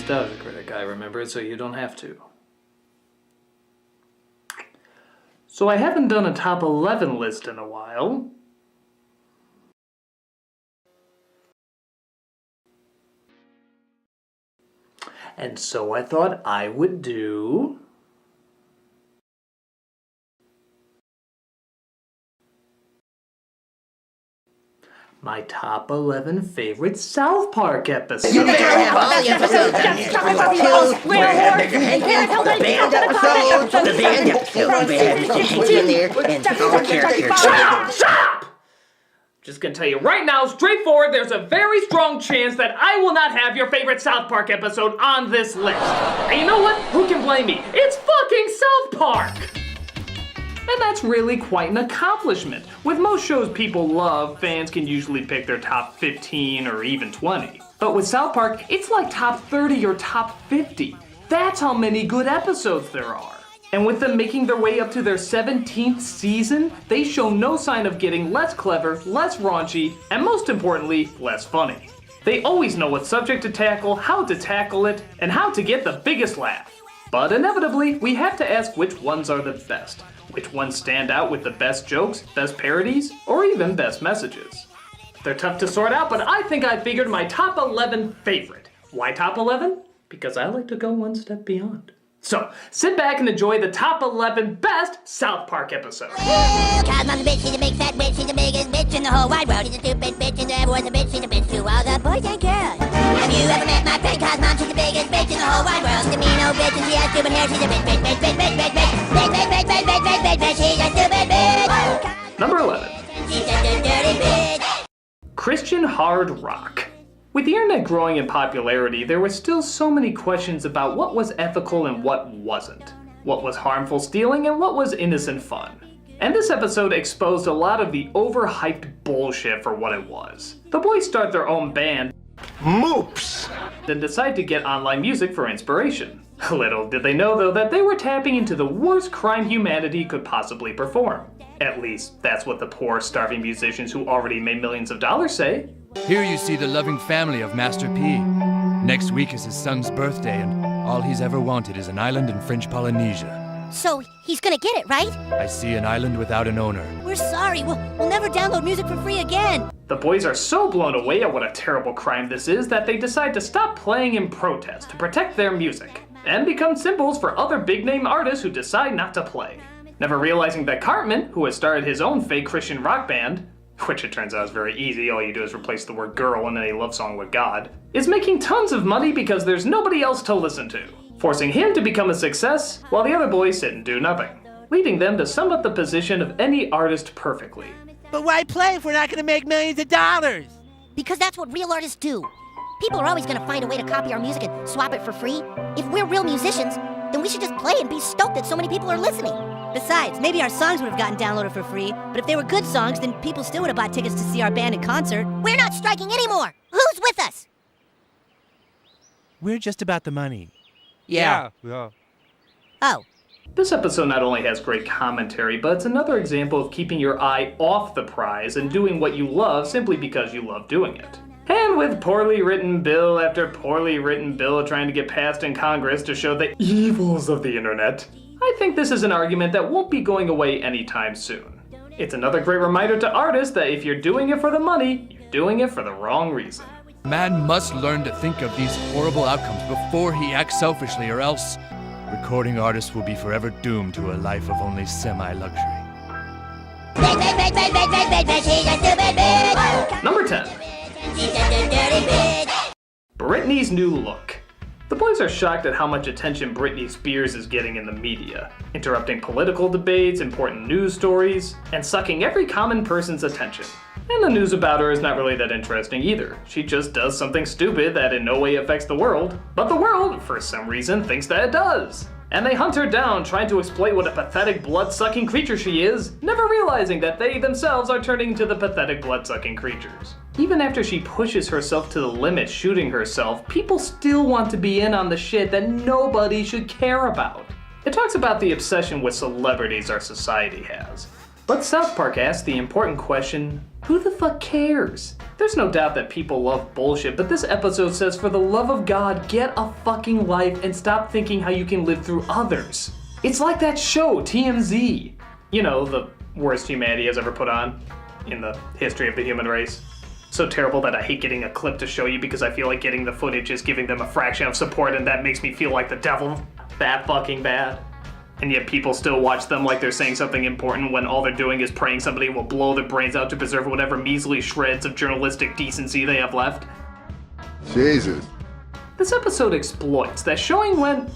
Nostalgia Critic. I remember it so you don't have to. So I haven't done a top 11 list in a while. And so I thought I would do my top 11 favorite South Park episodes. You better have all the episodes on here. The band episodes, hang in there, and all the characters. Stop! Just gonna tell you right now, straightforward, there's a very strong chance that I will not have your favorite South Park episode on this list. And you know what? Who can blame me? It's fucking South Park! And that's really quite an accomplishment. With most shows people love, fans can usually pick their top 15 or even 20. But with South Park, it's like top 30 or top 50. That's how many good episodes there are. And with them making their way up to their 17th season, they show no sign of getting less clever, less raunchy, and most importantly, less funny. They always know what subject to tackle, how to tackle it, and how to get the biggest laugh. But inevitably, we have to ask which ones are the best. Which ones stand out with the best jokes, best parodies, or even best messages. They're tough to sort out, but I think I figured my top 11 favorite. Why top 11? Because I like to go one step beyond. So, sit back and enjoy the top 11 best South Park episodes. Well, cause I'm the bitch, she's a big fat bitch, she's the biggest bitch in the whole wide world. She's a stupid bitch, and everyone's a bitch, she's a bitch to all the boys and girls. Have you ever met my friend Cosmom? She's the biggest bitch in the whole wide world. She's a mean old bitch, and she has stupid hair, she's a bitch, bitch, bitch, bitch, bitch, bitch, bitch, bitch, bitch, bitch, bitch, bitch, bitch, bitch, bitch, she's a stupid bitch. Number 11. She's a dirty bitch. Christian hard rock. With the internet growing in popularity, there were still so many questions about what was ethical and what wasn't. What was harmful stealing and what was innocent fun. And this episode exposed a lot of the overhyped bullshit for what it was. The boys start their own band, Moops, then decide to get online music for inspiration. Little did they know though that they were tapping into the worst crime humanity could possibly perform. At least, that's what the poor, starving musicians who already made millions of dollars say. Here you see the loving family of Master P. Next week is his son's birthday, and all he's ever wanted is an island in French Polynesia. So, he's gonna get it, right? I see an island without an owner. We're sorry, we'll never download music for free again. The boys are so blown away at what a terrible crime this is that they decide to stop playing in protest to protect their music, and become symbols for other big-name artists who decide not to play. Never realizing that Cartman, who has started his own fake Christian rock band, which it turns out is very easy, all you do is replace the word girl in any love song with God, is making tons of money because there's nobody else to listen to, forcing him to become a success while the other boys sit and do nothing, leading them to sum up the position of any artist perfectly. But why play if we're not gonna make millions of dollars? Because that's what real artists do. People are always gonna find a way to copy our music and swap it for free. If we're real musicians, then we should just play and be stoked that so many people are listening. Besides, maybe our songs would have gotten downloaded for free, but if they were good songs, then people still would have bought tickets to see our band in concert. We're not striking anymore. Who's with us? We're just about the money. Yeah. Oh. This episode not only has great commentary, but it's another example of keeping your eye off the prize and doing what you love simply because you love doing it. And with poorly written bill after poorly written bill trying to get passed in Congress to show the evils of the internet, I think this is an argument that won't be going away anytime soon. It's another great reminder to artists that if you're doing it for the money, you're doing it for the wrong reason. Man must learn to think of these horrible outcomes before he acts selfishly, or else recording artists will be forever doomed to a life of only semi-luxury. Number 10. Britney's new look. The boys are shocked at how much attention Britney Spears is getting in the media, interrupting political debates, important news stories, and sucking every common person's attention. And the news about her is not really that interesting either. She just does something stupid that in no way affects the world, but the world, for some reason, thinks that it does. And they hunt her down, trying to exploit what a pathetic blood-sucking creature she is, never realizing that they themselves are turning into the pathetic blood-sucking creatures. Even after she pushes herself to the limit shooting herself, people still want to be in on the shit that nobody should care about. It talks about the obsession with celebrities our society has. But South Park asks the important question, who the fuck cares? There's no doubt that people love bullshit, but this episode says, for the love of God, get a fucking life and stop thinking how you can live through others. It's like that show, TMZ. You know, the worst humanity has ever put on in the history of the human race. So terrible that I hate getting a clip to show you because I feel like getting the footage is giving them a fraction of support and that makes me feel like the devil. That fucking bad. And yet people still watch them like they're saying something important when all they're doing is praying somebody will blow their brains out to preserve whatever measly shreds of journalistic decency they have left. Jesus. This episode exploits that showing when...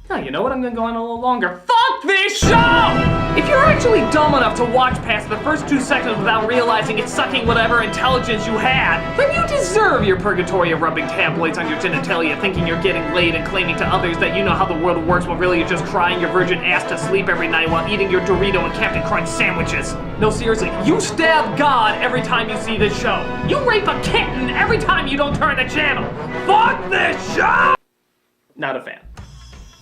Oh, you know what? I'm gonna go on a little longer. Fuck this show! If you're actually dumb enough to watch past the first 2 seconds without realizing it's sucking whatever intelligence you had, then you deserve your purgatory of rubbing tabloids on your genitalia, thinking you're getting laid and claiming to others that you know how the world works when really you're just crying your virgin ass to sleep every night while eating your Dorito and Captain Crunch sandwiches. No, seriously, you stab God every time you see this show. You rape a kitten every time you don't turn the channel. Fuck this show! Not a fan.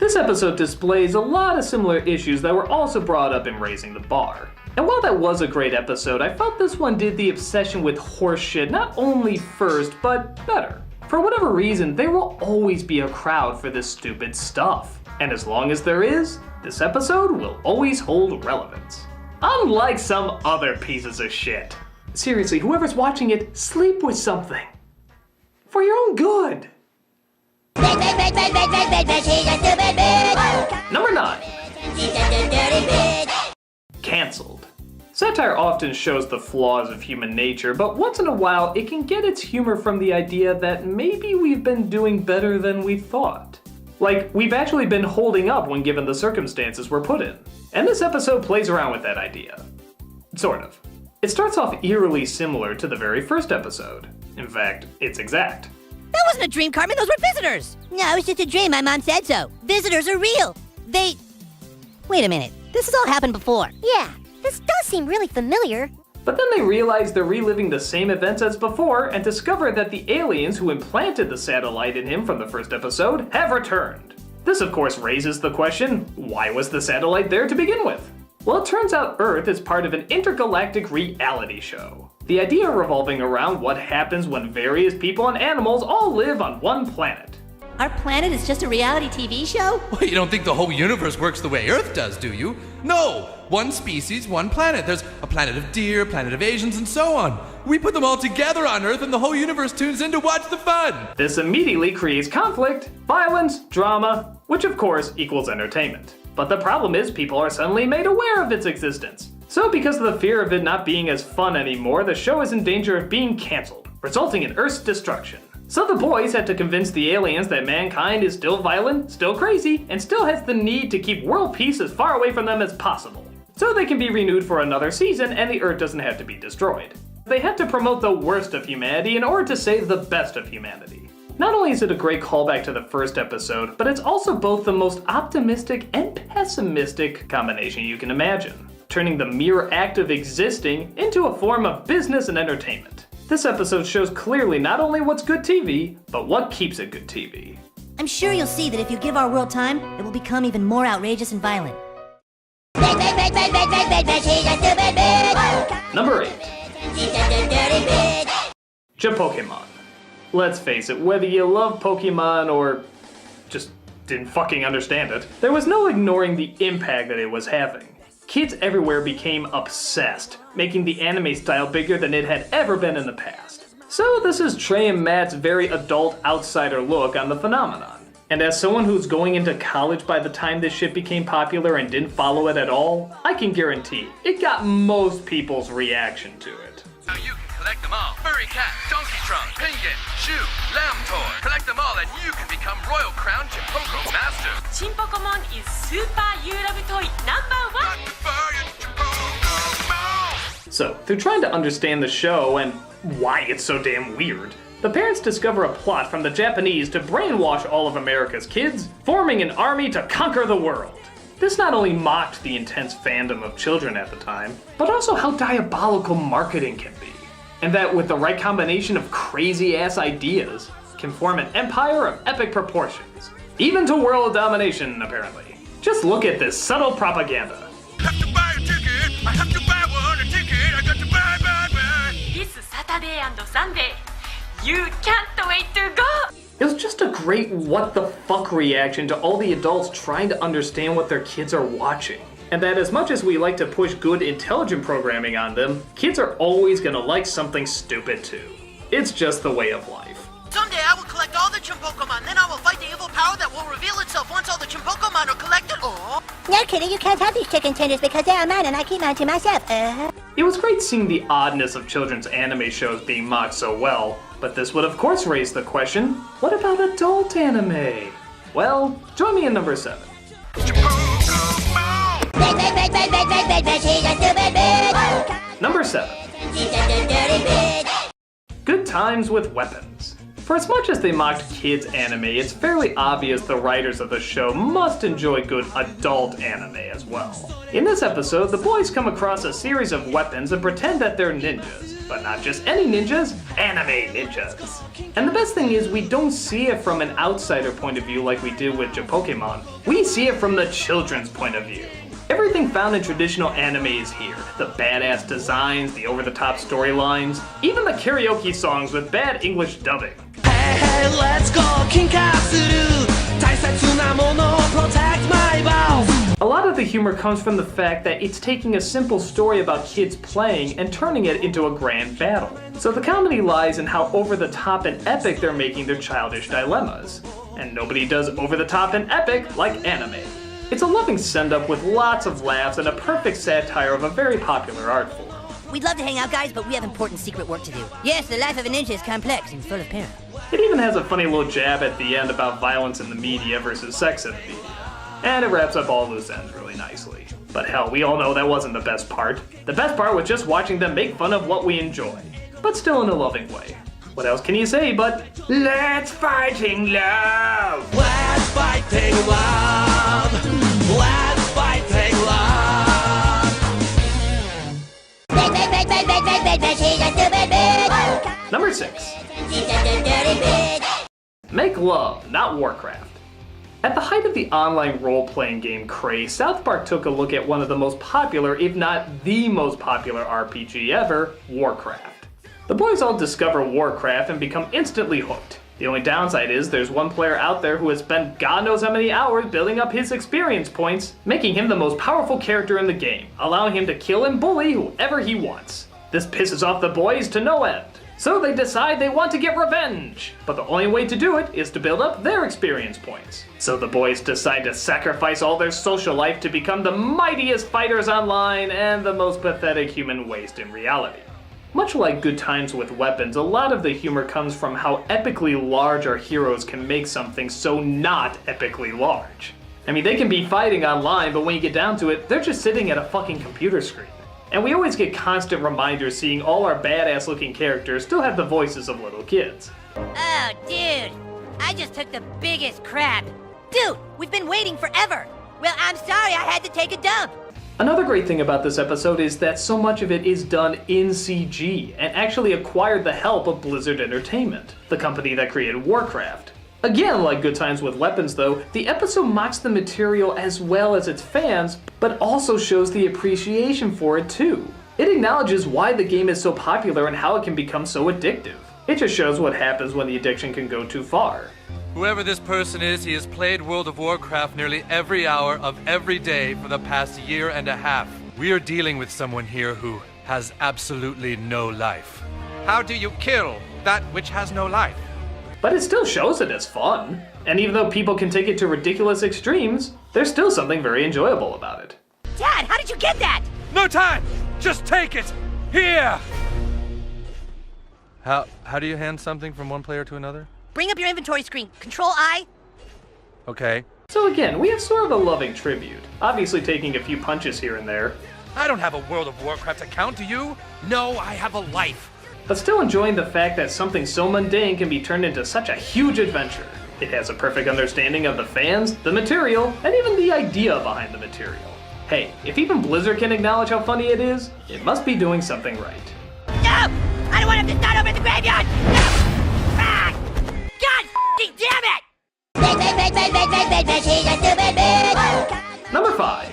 This episode displays a lot of similar issues that were also brought up in Raising the Bar. And while that was a great episode, I felt this one did the obsession with horseshit not only first, but better. For whatever reason, there will always be a crowd for this stupid stuff. And as long as there is, this episode will always hold relevance. Unlike some other pieces of shit. Seriously, whoever's watching it, sleep with something. For your own good. Number 9. Cancelled. Satire often shows the flaws of human nature, but once in a while it can get its humor from the idea that maybe we've been doing better than we thought. Like, we've actually been holding up when given the circumstances we're put in. And this episode plays around with that idea. Sort of. It starts off eerily similar to the very first episode. In fact, it's exact. That wasn't a dream, Cartman. Those were visitors. No, it was just a dream. My mom said so. Visitors are real. Wait a minute. This has all happened before. Yeah, this does seem really familiar. But then they realize they're reliving the same events as before and discover that the aliens who implanted the satellite in him from the first episode have returned. This of course raises the question, why was the satellite there to begin with? Well, it turns out Earth is part of an intergalactic reality show. The idea revolving around what happens when various people and animals all live on one planet. Our planet is just a reality TV show? Well, you don't think the whole universe works the way Earth does, do you? No! One species, one planet. There's a planet of deer, a planet of Asians, and so on. We put them all together on Earth and the whole universe tunes in to watch the fun! This immediately creates conflict, violence, drama, which of course equals entertainment. But the problem is people are suddenly made aware of its existence. So because of the fear of it not being as fun anymore, the show is in danger of being cancelled, resulting in Earth's destruction. So the boys had to convince the aliens that mankind is still violent, still crazy, and still has the need to keep world peace as far away from them as possible. So they can be renewed for another season and the Earth doesn't have to be destroyed. They had to promote the worst of humanity in order to save the best of humanity. Not only is it a great callback to the first episode, but it's also both the most optimistic and pessimistic combination you can imagine, turning the mere act of existing into a form of business and entertainment. This episode shows clearly not only what's good TV, but what keeps it good TV. I'm sure you'll see that if you give our world time, it will become even more outrageous and violent. Number 8. Pokemon. Let's face it, whether you love Pokemon or just didn't fucking understand it, there was no ignoring the impact that it was having. Kids everywhere became obsessed, making the anime style bigger than it had ever been in the past. So this is Trey and Matt's very adult outsider look on the phenomenon. And as someone who's going into college by the time this shit became popular and didn't follow it at all, I can guarantee it got most people's reaction to it. Now you can collect them all. Furry cat, donkey trunk, penguin, shoe, lamb toy. Collect them all and you can become Royal Crown Chimpoko Master. Chimpocomon is Super You Love Toy #1. So, through trying to understand the show and why it's so damn weird, the parents discover a plot from the Japanese to brainwash all of America's kids, forming an army to conquer the world. This not only mocked the intense fandom of children at the time, but also how diabolical marketing can be. And that with the right combination of crazy-ass ideas, can form an empire of epic proportions. Even to world domination, apparently. Just look at this subtle propaganda. Have to buy a ticket! I have to buy Sunday. You can't wait to go! It was just a great what the fuck reaction to all the adults trying to understand what their kids are watching. And that as much as we like to push good, intelligent programming on them, kids are always gonna like something stupid too. It's just the way of life. Someday I will collect all the Chimpokemon, then I will fight the evil power that will reveal itself once all the Chimpokemon are collected. Oh. No kidding, you can't have these chicken tenders because they are mine and I keep mine to myself. It was great seeing the oddness of children's anime shows being mocked so well, but this would of course raise the question, what about adult anime? Well, join me in number 7. Number 7. Good Times with Weapons. For as much as they mocked kids anime, it's fairly obvious the writers of the show must enjoy good adult anime as well. In this episode, the boys come across a series of weapons and pretend that they're ninjas. But not just any ninjas, anime ninjas. And the best thing is we don't see it from an outsider point of view like we did with Pokemon. We see it from the children's point of view. Everything found in traditional anime is here. The badass designs, the over-the-top storylines, even the karaoke songs with bad English dubbing. Hey, hey, let's go, Kinkasuru! Taisetsu na mono, protect my balls! A lot of the humor comes from the fact that it's taking a simple story about kids playing and turning it into a grand battle. So the comedy lies in how over-the-top and epic they're making their childish dilemmas. And nobody does over-the-top and epic like anime. It's a loving send-up with lots of laughs and a perfect satire of a very popular art form. We'd love to hang out, guys, but we have important secret work to do. Yes, the life of a ninja is complex and full of peril. It even has a funny little jab at the end about violence in the media versus sex in the media. And it wraps up all loose ends really nicely. But hell, we all know that wasn't the best part. The best part was just watching them make fun of what we enjoy. But still in a loving way. What else can you say but, let's fighting love! Let's fighting love! Let's fighting love! Number 6. Make love, not Warcraft. At the height of the online role-playing game craze, South Park took a look at one of the most popular, if not the most popular RPG ever, Warcraft. The boys all discover Warcraft and become instantly hooked. The only downside is there's one player out there who has spent God knows how many hours building up his experience points, making him the most powerful character in the game, allowing him to kill and bully whoever he wants. This pisses off the boys to no end. So they decide they want to get revenge, but the only way to do it is to build up their experience points. So the boys decide to sacrifice all their social life to become the mightiest fighters online and the most pathetic human waste in reality. Much like Good Times with Weapons, a lot of the humor comes from how epically large our heroes can make something so not epically large. I mean, they can be fighting online, but when you get down to it, they're just sitting at a fucking computer screen. And we always get constant reminders seeing all our badass looking characters still have the voices of little kids. Oh, dude. I just took the biggest crap. Dude, we've been waiting forever. Well, I'm sorry I had to take a dump. Another great thing about this episode is that so much of it is done in CG and actually acquired the help of Blizzard Entertainment, the company that created Warcraft. Again, like Good Times with Weapons though, the episode mocks the material as well as its fans, but also shows the appreciation for it too. It acknowledges why the game is so popular and how it can become so addictive. It just shows what happens when the addiction can go too far. Whoever this person is, he has played World of Warcraft nearly every hour of every day for the past year and a half. We are dealing with someone here who has absolutely no life. How do you kill that which has no life? But it still shows it as fun. And even though people can take it to ridiculous extremes, there's still something very enjoyable about it. Dad, how did you get that? No time! Just take it! Here! How do you hand something from one player to another? Bring up your inventory screen. Control-I. Okay. So again, we have sort of a loving tribute, obviously taking a few punches here and there, I don't have a World of Warcraft account, do you? No, I have a life. but still enjoying the fact that something so mundane can be turned into such a huge adventure. It has a perfect understanding of the fans, the material, and even the idea behind the material. Hey, if even Blizzard can acknowledge how funny it is, it must be doing something right. No! I don't want him to start over in the graveyard! No! Ah! God f***ing damn it! Number 5.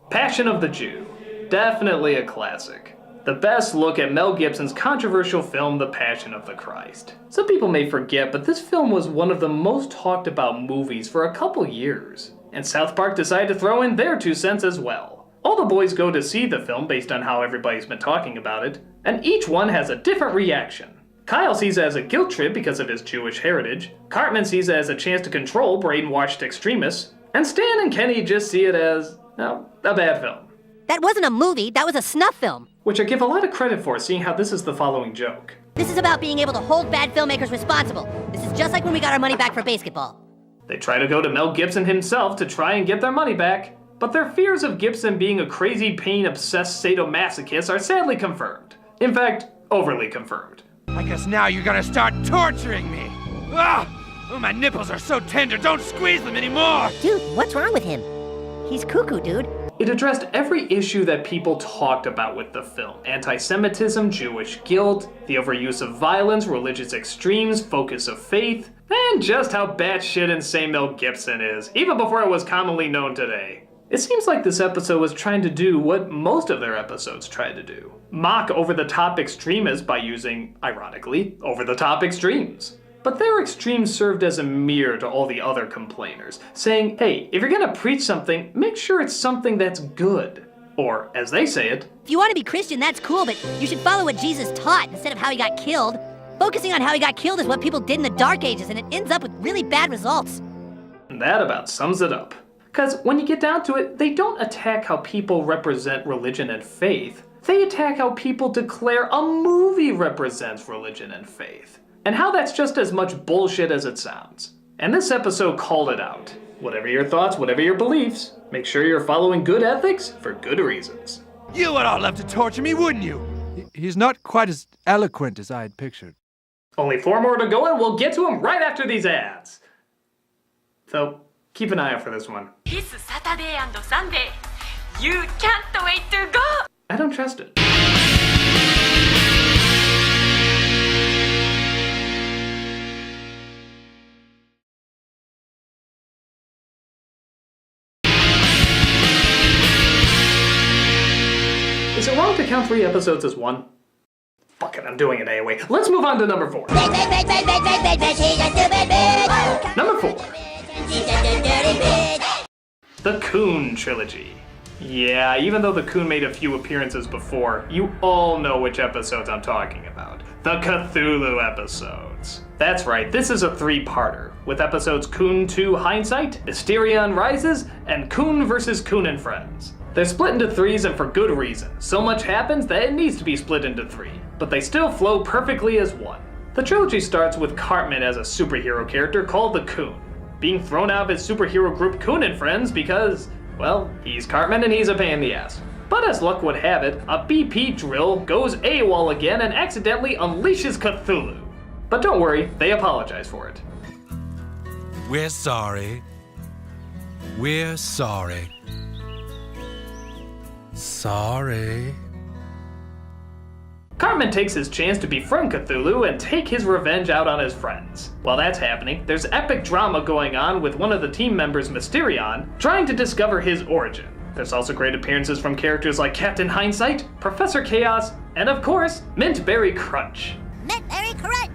Passion of the Jew. Definitely a classic. the best look at Mel Gibson's controversial film, The Passion of the Christ. Some people may forget, but this film was one of the most talked about movies for a couple years, and South Park decided to throw in their 2 cents as well. All the boys go to see the film based on how everybody's been talking about it, and each one has a different reaction. Kyle sees it as a guilt trip because of his Jewish heritage, Cartman sees it as a chance to control brainwashed extremists, and Stan and Kenny just see it as, well, a bad film. That wasn't a movie, that was a snuff film. Which I give a lot of credit for, seeing how this is the following joke. This is about being able to hold bad filmmakers responsible. This is just like when we got our money back for basketball. They try to go to Mel Gibson himself to try and get their money back, but their fears of Gibson being a crazy pain-obsessed sadomasochist are sadly confirmed. In fact, overly confirmed. I guess now you're gonna start torturing me. Ah! Oh, my nipples are so tender, don't squeeze them anymore! Dude, what's wrong with him? He's cuckoo, dude. It addressed every issue that people talked about with the film. Anti-Semitism, Jewish guilt, the overuse of violence, religious extremes, focus of faith, and just how batshit insane Mel Gibson is, even before it was commonly known today. It seems like this episode was trying to do what most of their episodes tried to do. Mock over-the-top extremists by using, ironically, over-the-top extremes. But their extremes served as a mirror to all the other complainers, saying, hey, if you're gonna preach something, make sure it's something that's good. Or, as they say it, if you want to be Christian, that's cool, but you should follow what Jesus taught instead of how he got killed. Focusing on how he got killed is what people did in the Dark Ages, and it ends up with really bad results. And that about sums it up. Because when you get down to it, they don't attack how people represent religion and faith. They attack how people declare a movie represents religion and faith. And how that's just as much bullshit as it sounds. And this episode called it out. Whatever your thoughts, whatever your beliefs, make sure you're following good ethics for good reasons. You would all love to torture me, wouldn't you? He's not quite as eloquent as I had pictured. Only 4 more to go and we'll get to him right after these ads. So, keep an eye out for this one. This Saturday and Sunday. You can't wait to go! I don't trust it. Is it wrong to count 3 episodes as 1? Fuck it, I'm doing it anyway. Let's move on to number 4. Number 4. The Coon Trilogy. Yeah, even though the Coon made a few appearances before, you all know which episodes I'm talking about. The Cthulhu episodes. That's right, this is a 3-parter, with episodes Coon 2 Hindsight, Mysterion Rises, and Coon vs. Coon and Friends. They're split into 3s and for good reason. So much happens that it needs to be split into 3, but they still flow perfectly as one. The trilogy starts with Cartman as a superhero character called the Coon, being thrown out of his superhero group Coon and Friends because, well, he's Cartman and he's a pain in the ass. But as luck would have it, a BP drill goes AWOL again and accidentally unleashes Cthulhu. But don't worry, they apologize for it. We're sorry. We're sorry. Sorry. Cartman takes his chance to befriend Cthulhu and take his revenge out on his friends. While that's happening, there's epic drama going on with one of the team members, Mysterion, trying to discover his origin. There's also great appearances from characters like Captain Hindsight, Professor Chaos, and of course, Mintberry Crunch. Mintberry Crunch!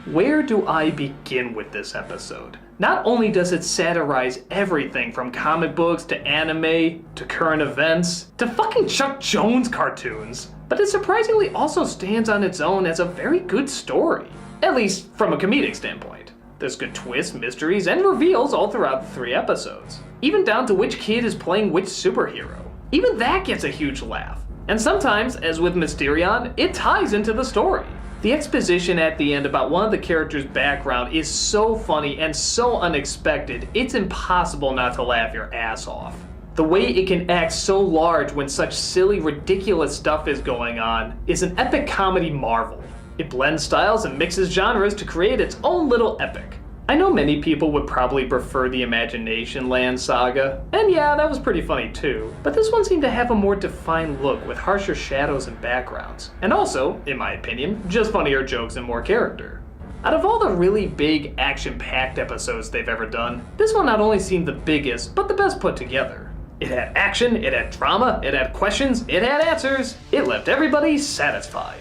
Where do I begin with this episode? Not only does it satirize everything from comic books to anime to current events to fucking Chuck Jones cartoons, but it surprisingly also stands on its own as a very good story, at least from a comedic standpoint. There's good twists, mysteries, and reveals all throughout the 3 episodes, even down to which kid is playing which superhero. Even that gets a huge laugh. And sometimes, as with Mysterion, it ties into the story. The exposition at the end about one of the characters' background is so funny and so unexpected, it's impossible not to laugh your ass off. The way it can act so large when such silly, ridiculous stuff is going on is an epic comedy marvel. It blends styles and mixes genres to create its own little epic. I know many people would probably prefer the Imagination Land saga, and yeah, that was pretty funny too, but this one seemed to have a more defined look with harsher shadows and backgrounds, and also, in my opinion, just funnier jokes and more character. Out of all the really big, action-packed episodes they've ever done, this one not only seemed the biggest, but the best put together. It had action, it had drama, it had questions, it had answers. It left everybody satisfied.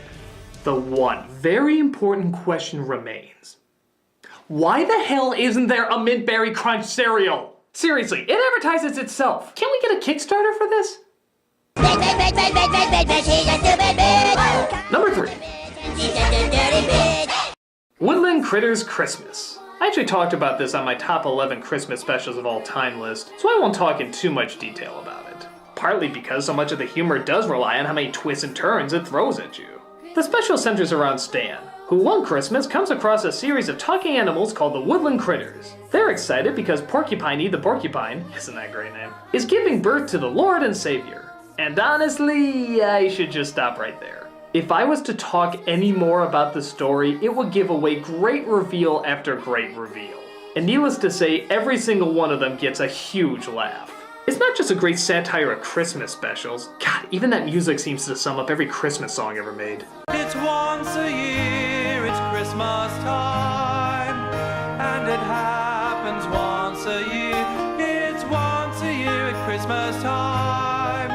The one very important question remains. Why the hell isn't there a Mint Berry Crunch cereal? Seriously, it advertises itself. Can't we get a Kickstarter for this? Number 3. Woodland Critters Christmas. I actually talked about this on my top 11 Christmas specials of all time list, so I won't talk in too much detail about it. Partly because so much of the humor does rely on how many twists and turns it throws at you. The special centers around Stan, who one Christmas comes across a series of talking animals called the Woodland Critters. They're excited because Porcupiney the Porcupine, isn't that a great name, is giving birth to the Lord and Savior. And honestly, I should just stop right there. If I was to talk any more about the story, it would give away great reveal after great reveal. And needless to say, every single one of them gets a huge laugh. It's not just a great satire of Christmas specials. God, even that music seems to sum up every Christmas song ever made. It's once a year, it's Christmas time, and it happens once a year. It's once a year at Christmas time,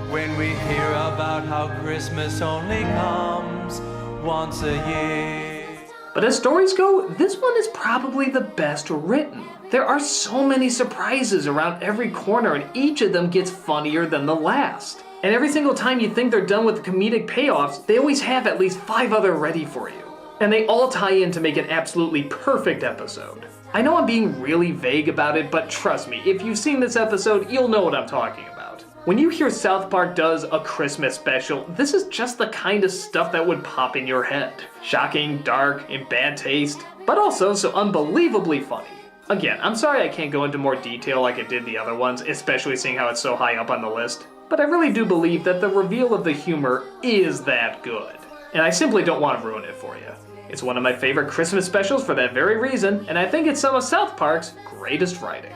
when we hear about how Christmas only comes once a year. But as stories go, this one is probably the best written. There are so many surprises around every corner, and each of them gets funnier than the last. And every single time you think they're done with the comedic payoffs, they always have at least 5 other ready for you. And they all tie in to make an absolutely perfect episode. I know I'm being really vague about it, but trust me, if you've seen this episode, you'll know what I'm talking about. When you hear South Park does a Christmas special, this is just the kind of stuff that would pop in your head. Shocking, dark, in bad taste, but also so unbelievably funny. Again, I'm sorry I can't go into more detail like I did the other ones, especially seeing how it's so high up on the list, but I really do believe that the reveal of the humor is that good, and I simply don't want to ruin it for you. It's one of my favorite Christmas specials for that very reason, and I think it's some of South Park's greatest writing.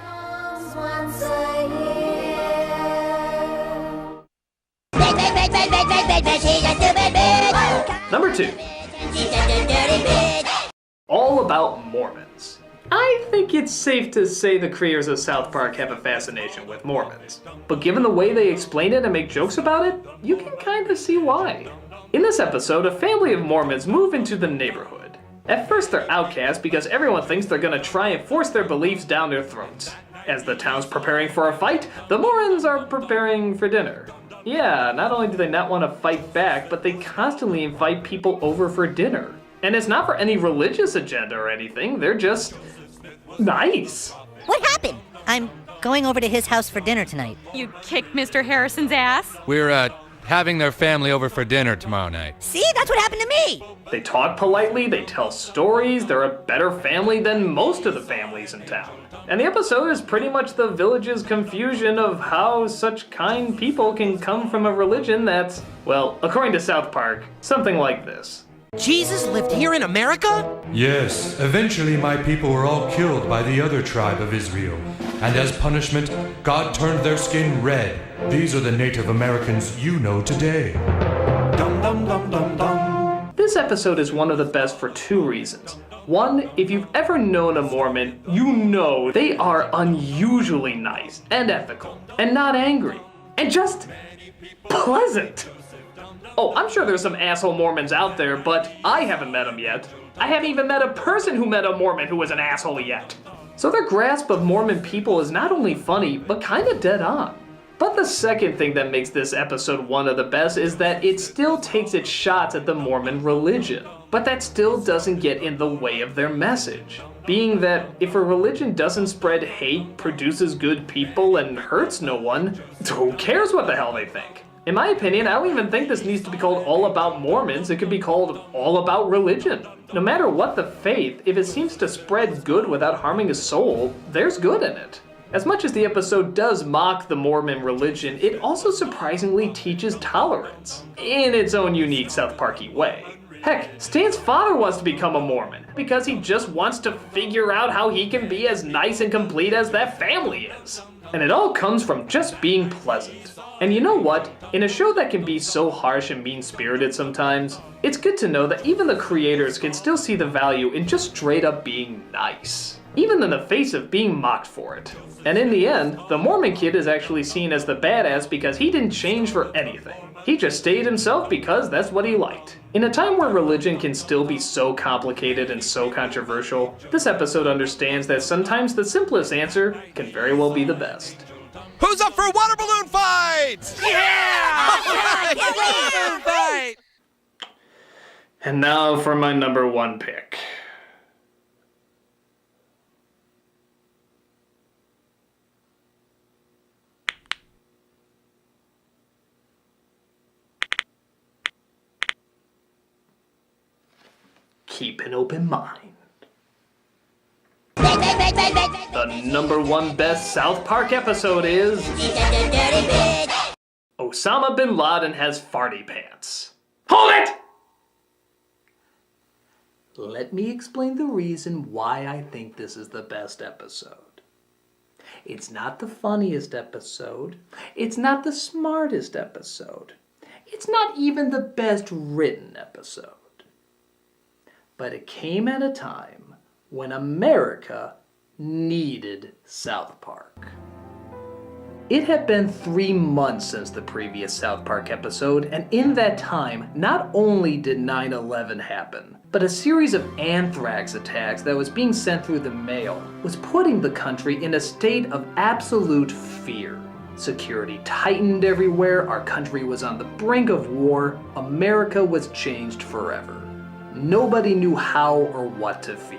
Number 2. All About Mormons. I think it's safe to say the creators of South Park have a fascination with Mormons. But given the way they explain it and make jokes about it, you can kinda see why. In this episode, a family of Mormons move into the neighborhood. At first they're outcast because everyone thinks they're gonna try and force their beliefs down their throats. As the town's preparing for a fight, the Mormons are preparing for dinner. Yeah, not only do they not want to fight back, but they constantly invite people over for dinner. And it's not for any religious agenda or anything, they're just nice. What happened? I'm going over to his house for dinner tonight. You kicked Mr. Harrison's ass? We're, having their family over for dinner tomorrow night. See, that's what happened to me. They talk politely, they tell stories, they're a better family than most of the families in town. And the episode is pretty much the village's confusion of how such kind people can come from a religion that's, well, according to South Park, something like this. Jesus lived here in America? Yes, eventually my people were all killed by the other tribe of Israel. And as punishment, God turned their skin red. These are the Native Americans you know today. Dum dum dum dum dum. This episode is one of the best for 2 reasons. One, if you've ever known a Mormon, you know they are unusually nice and ethical and not angry and just pleasant. Oh, I'm sure there's some asshole Mormons out there, but I haven't met them yet. I haven't even met a person who met a Mormon who was an asshole yet. So their grasp of Mormon people is not only funny, but kinda dead on. But the second thing that makes this episode one of the best is that it still takes its shots at the Mormon religion. But that still doesn't get in the way of their message. Being that if a religion doesn't spread hate, produces good people, and hurts no one, who cares what the hell they think? In my opinion, I don't even think this needs to be called All About Mormons. It could be called All About Religion. No matter what the faith, if it seems to spread good without harming a soul, there's good in it. As much as the episode does mock the Mormon religion, it also surprisingly teaches tolerance, in its own unique South Parky way. Heck, Stan's father wants to become a Mormon, because he just wants to figure out how he can be as nice and complete as that family is. And it all comes from just being pleasant. And you know what? In a show that can be so harsh and mean-spirited sometimes, it's good to know that even the creators can still see the value in just straight up being nice, even in the face of being mocked for it. And in the end, the Mormon kid is actually seen as the badass because he didn't change for anything. He just stayed himself because that's what he liked. In a time where religion can still be so complicated and so controversial, this episode understands that sometimes the simplest answer can very well be the best. Who's up for a water balloon fight? Yeah! Water balloon fight! And now for my number one pick. Keep an open mind. The number one best South Park episode is Osama bin Laden has farty pants. Hold it! Let me explain the reason why I think this is the best episode. It's not the funniest episode. It's not the smartest episode. It's not even the best written episode. But it came at a time when America needed South Park. It had been 3 months since the previous South Park episode, and in that time, not only did 9/11 happen, but a series of anthrax attacks that was being sent through the mail was putting the country in a state of absolute fear. Security tightened everywhere, our country was on the brink of war, America was changed forever. Nobody knew how or what to feel.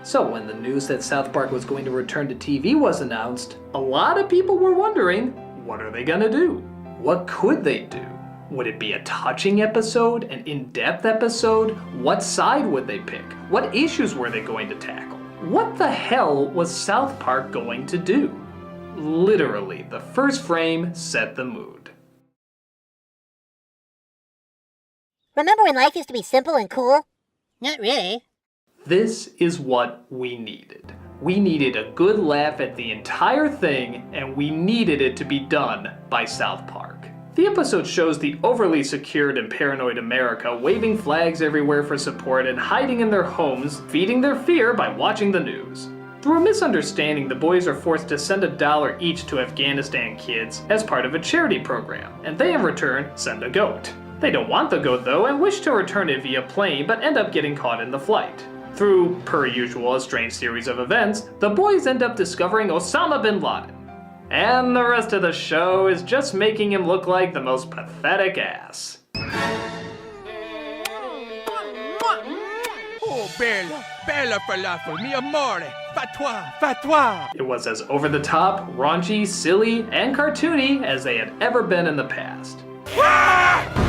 So when the news that South Park was going to return to TV was announced, a lot of people were wondering, what are they gonna do? What could they do? Would it be a touching episode, an in-depth episode? What side would they pick? What issues were they going to tackle? What the hell was South Park going to do? Literally, the first frame set the mood. Remember when life used to be simple and cool? Not really. This is what we needed. We needed a good laugh at the entire thing, and we needed it to be done by South Park. The episode shows the overly secured and paranoid America waving flags everywhere for support and hiding in their homes, feeding their fear by watching the news. Through a misunderstanding, the boys are forced to send $1 each to Afghanistan kids as part of a charity program, and they in return send a goat. They don't want the goat though and wish to return it via plane, but end up getting caught in the flight. Through, per usual, a strange series of events, the boys end up discovering Osama bin Laden. And the rest of the show is just making him look like the most pathetic ass. Oh, bella, bella falafel, mi amore, fatwa, fatwa. It was as over-the-top, raunchy, silly, and cartoony as they had ever been in the past. Oh!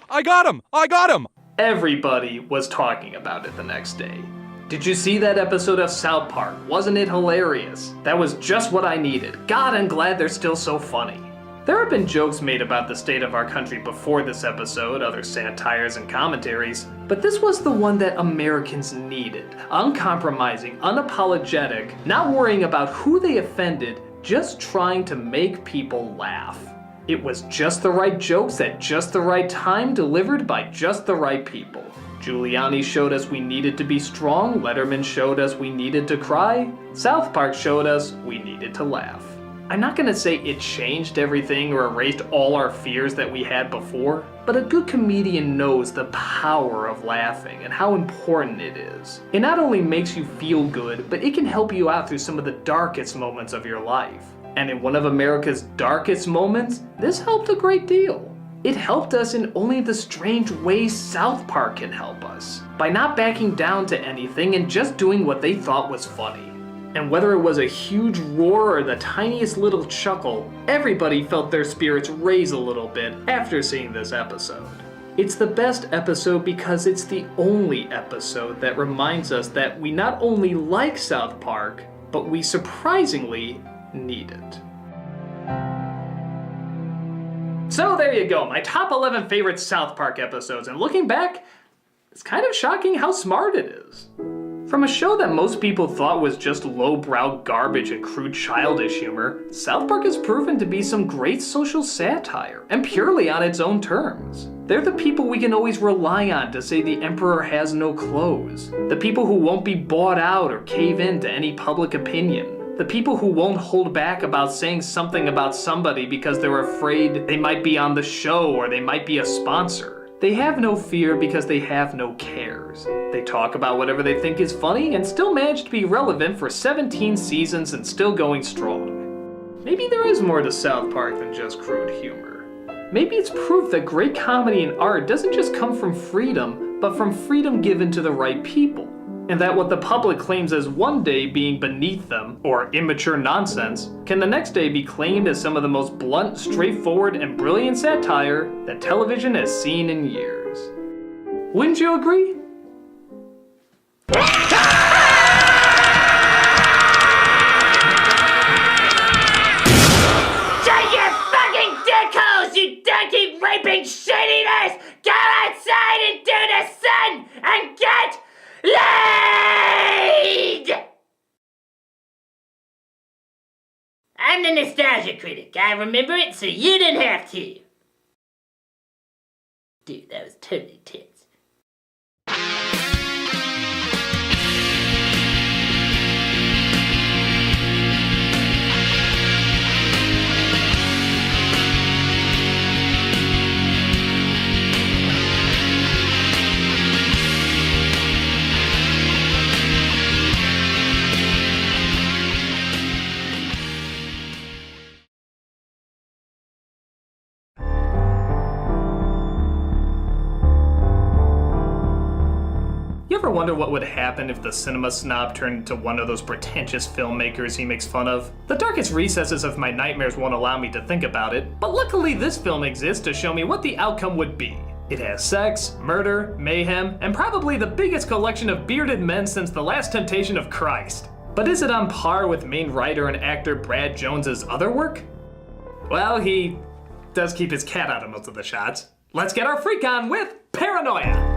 I got him! I got him! Everybody was talking about it the next day. Did you see that episode of South Park? Wasn't it hilarious? That was just what I needed. God, I'm glad they're still so funny. There have been jokes made about the state of our country before this episode, other satires and commentaries, but this was the one that Americans needed. Uncompromising, unapologetic, not worrying about who they offended, just trying to make people laugh. It was just the right jokes at just the right time, delivered by just the right people. Giuliani showed us we needed to be strong, Letterman showed us we needed to cry, South Park showed us we needed to laugh. I'm not gonna say it changed everything or erased all our fears that we had before, but a good comedian knows the power of laughing and how important it is. It not only makes you feel good, but it can help you out through some of the darkest moments of your life. And in one of America's darkest moments, this helped a great deal. It helped us in only the strange ways South Park can help us, by not backing down to anything and just doing what they thought was funny. And whether it was a huge roar or the tiniest little chuckle, everybody felt their spirits raise a little bit after seeing this episode. It's the best episode because it's the only episode that reminds us that we not only like South Park, but we surprisingly need it. So there you go, my top 11 favorite South Park episodes, and looking back, it's kind of shocking how smart it is. From a show that most people thought was just lowbrow garbage and crude childish humor, South Park has proven to be some great social satire, and purely on its own terms. They're the people we can always rely on to say the emperor has no clothes. The people who won't be bought out or cave in to any public opinion. The people who won't hold back about saying something about somebody because they're afraid they might be on the show or they might be a sponsor. They have no fear because they have no cares. They talk about whatever they think is funny and still manage to be relevant for 17 seasons and still going strong. Maybe there is more to South Park than just crude humor. Maybe it's proof that great comedy and art doesn't just come from freedom, but from freedom given to the right people. And that what the public claims as one day being beneath them, or immature nonsense, can the next day be claimed as some of the most blunt, straightforward, and brilliant satire that television has seen in years. Wouldn't you agree? Shut your fucking dick holes, you donkey raping shit-eaters! Go outside into the sun and get laid! I'm the Nostalgia Critic. I remember it so you didn't have to. Dude, that was totally tits. You ever wonder what would happen if the cinema snob turned into one of those pretentious filmmakers he makes fun of? The darkest recesses of my nightmares won't allow me to think about it, but luckily this film exists to show me what the outcome would be. It has sex, murder, mayhem, and probably the biggest collection of bearded men since The Last Temptation of Christ. But is it on par with main writer and actor Brad Jones's other work? Well, he does keep his cat out of most of the shots. Let's get our freak on with Paranoia!